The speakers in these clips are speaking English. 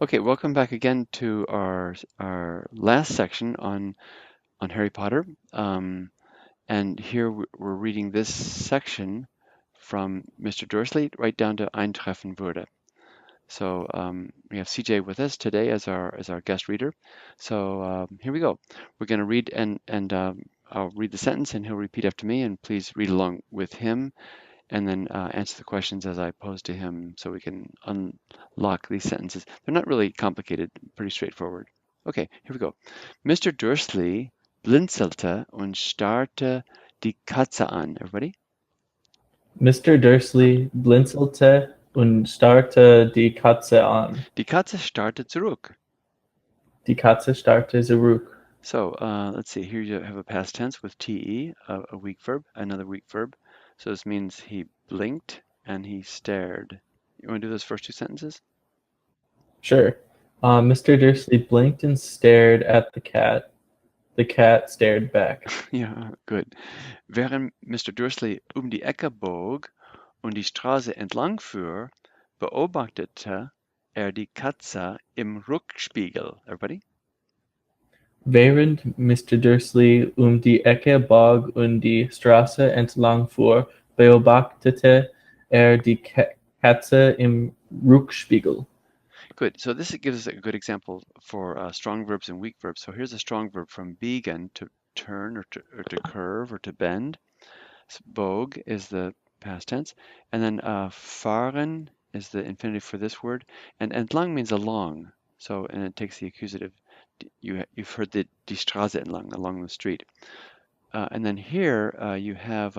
Okay, welcome back again to our last section on Harry Potter. And here we're reading this section from Mr. Dursley right down to Eintreffen würde. So we have CJ with us today as our guest reader. So here we go. We're going to read and I'll read the sentence and he'll repeat after me. And please read along with him and then answer the questions as I pose to him so we can unlock these sentences. They're not really complicated, pretty straightforward. Okay, here we go. Mr. Dursley blinzelte und starrte die Katze an. Everybody? Mr. Dursley blinzelte und starrte die Katze an. Die Katze starrte zurück. Die Katze starrte zurück. So let's see, here you have a past tense with te, a weak verb, another weak verb. So this means he blinked and he stared. You want to do those first two sentences? Sure. Mr. Dursley blinked and stared at the cat. The cat stared back. Ja, gut. Während Mr. Dursley die Ecke bog und die Straße entlang fuhr, beobachtete die Katze im Rückspiegel. Everybody? Während Mr. Dursley die Ecke bog und die Straße entlang fuhr, beobachtete die Katze im Rückspiegel. Good. So this gives us a good example for strong verbs and weak verbs. So here's a strong verb from biegen, to turn or to curve or to bend. So bog is the past tense. And then fahren is the infinitive for this word. And entlang means along. So, and it takes the accusative. You've heard the die Straße entlang, along the street. And then here you have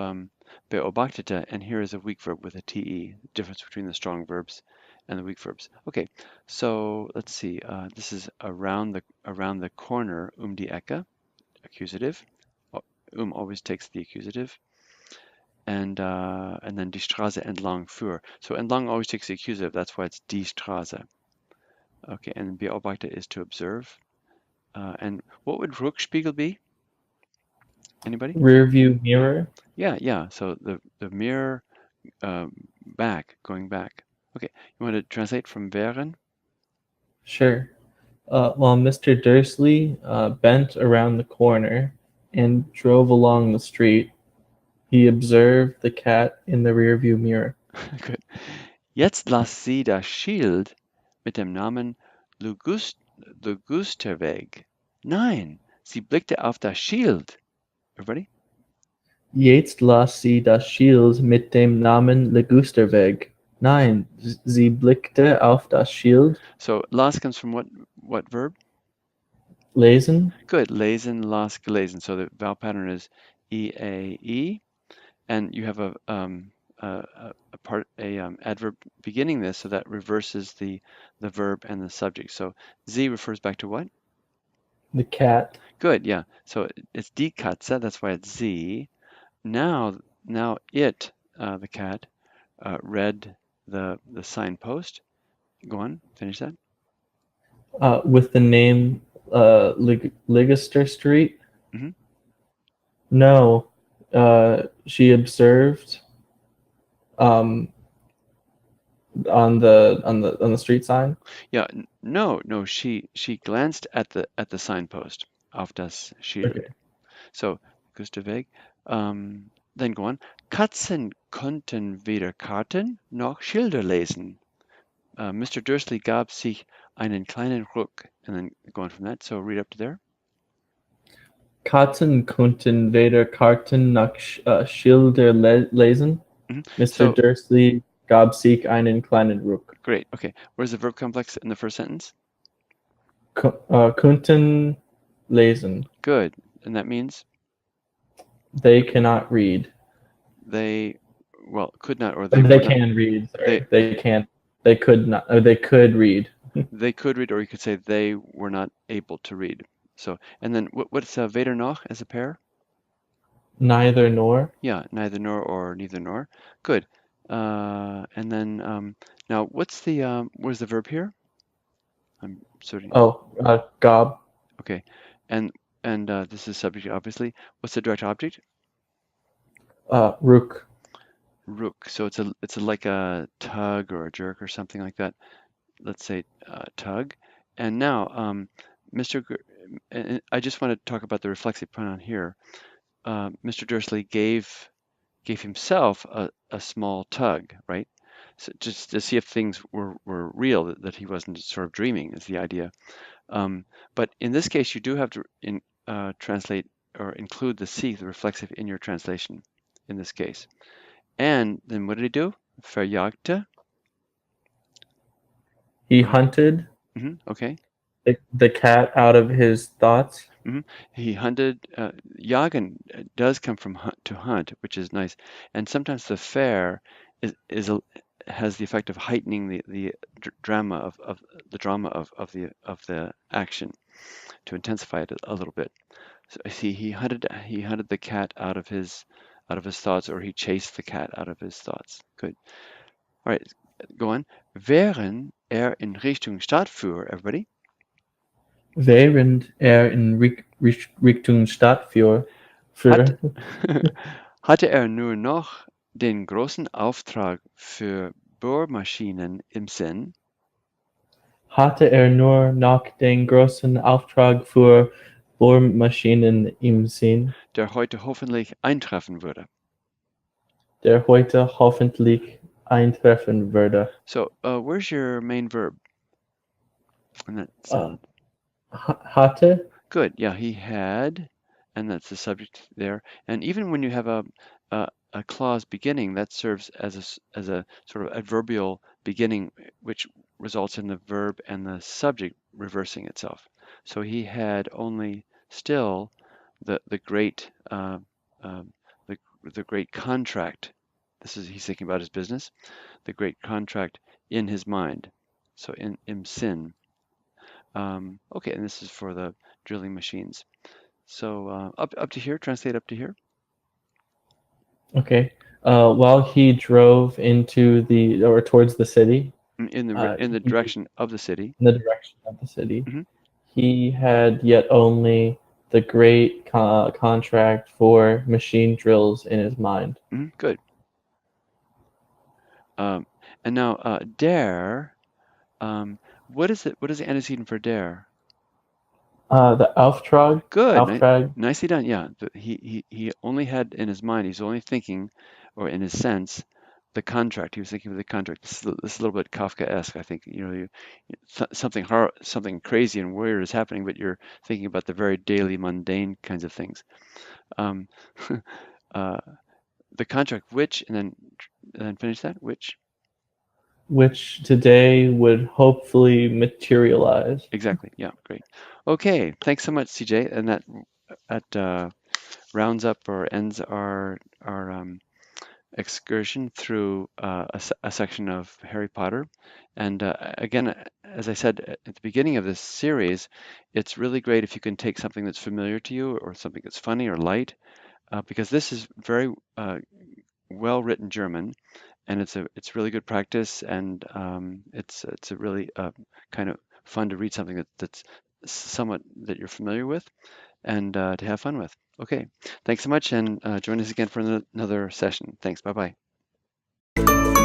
beobachtete, and here is a weak verb with a te, the difference between the strong verbs and the weak verbs. Okay, so let's see. This is around the corner, die Ecke, accusative. Always takes the accusative. And then die Straße entlang fuhr. So entlang always takes the accusative. That's why it's die Straße. Okay, and beobachte is to observe. And what would Rückspiegel be? Anybody? Rear view mirror. Yeah. So the mirror going back. Okay, you want to translate from wären? Sure. While Mr. Dursley bent around the corner and drove along the street, he observed the cat in the rearview mirror. Gut. Jetzt las sie das Schild mit dem Namen Lugusterweg. Nein, sie blickte auf das Schild. Everybody? Jetzt las sie das Schild mit dem Namen Legusterweg. Nein, sie blickte auf das Schild. So las comes from what verb? Lesen. Good. Lesen, las, gelesen. So the vowel pattern is E-A-E, and you have a adverb beginning this, so that reverses the verb and the subject. So sie refers back to what? The cat. Good, yeah. So it's die Katze, that's why it's sie. Now it, the cat, read the signpost. Go on, finish that. With the name Ligaster Street. Mm-hmm. No, she observed on the street sign. Yeah, no. She glanced at the signpost auf das Schild. Okay. So Gustaveg. Then go on. Katzen konnten weder Karten noch Schilder lesen. Mr. Dursley gab sich einen kleinen Ruck. And then go on from that. So read up to there. Katzen konnten weder Karten noch Schilder lesen. Mm-hmm. Mr. Dursley gab sich einen kleinen Ruck. Great. Okay. Where's the verb complex in the first sentence? Konnten lesen. Good. And that means? They cannot read. They could not, or they can read. Sorry. They can't. They could not. Or they could read. They could read, or you could say they were not able to read. So, and then what's weder noch as a pair? Neither nor. Yeah, neither nor or neither nor. Good. And then now, where's the verb here? I'm sorting. Oh, gob. Okay, and this is subject, obviously. What's the direct object? Rook. Rook. So it's like a tug or a jerk or something like that. let's say, tug. And now, Mr. And I just want to talk about the reflexive pronoun here. Mr. Dursley gave himself a small tug, right? So just to see if things were real, that he wasn't sort of dreaming is the idea. But in this case, you do have to translate or include the C, the reflexive, in your translation in this case. And then what did he do? Verjagte. He Um, hunted okay. the cat out of his thoughts. He hunted. Jagen does come from to hunt, which is nice. And sometimes the fair has the effect of heightening the drama of the action to intensify it a little bit. So I see he hunted the cat out of his thoughts, or he chased the cat out of his thoughts. Good. All right, go on. Während in Richtung Stadt fuhr, everybody, Während in Richtung Stadt fuhr, hat, für, hatte er nur noch den großen Auftrag für Bohrmaschinen im Sinn, hatte er nur noch den großen Auftrag für Bohrmaschinen im Sinn, der heute hoffentlich eintreffen würde. der heute hoffentlich eintreffen würde. So, where's your main verb in that Uh, sentence? hatte, Good. Yeah, he had, and that's the subject there. And even when you have a clause beginning, that serves as a sort of adverbial beginning, which results in the verb and the subject reversing itself. So he had only still the great the great contract. He's thinking about his business, the great contract in his mind. So in im Sinn. Okay, and this is for the drilling machines. So up to here, translate up to here. okay. While he drove into the or towards the city, In the he, direction of the city. in the direction of the city, Hmm. he had yet only the great contract for machine drills in his mind. Good. Um, and now der. What is it? What is the antecedent for der? The Auftrag, Good. Auftrag, Nicely done. Yeah. He only had in his mind. He's only thinking, or in his sense, the contract. He was thinking of the contract. This is a little bit Kafka-esque, I think. Something crazy and weird is happening, but you're thinking about the very daily, mundane kinds of things. Um, uh, the contract, which, and then finish that. which today would hopefully materialize. Exactly. Yeah. Great. Okay. Thanks so much, CJ. And that rounds up or ends our excursion through a section of Harry Potter. And again, as I said at the beginning of this series, it's really great if you can take something that's familiar to you or something that's funny or light, because this is very well-written German, and it's really good practice, and it's a really kind of fun to read something that's somewhat that you're familiar with and to have fun with. Okay, thanks so much, and join us again for another session. Thanks. Bye bye.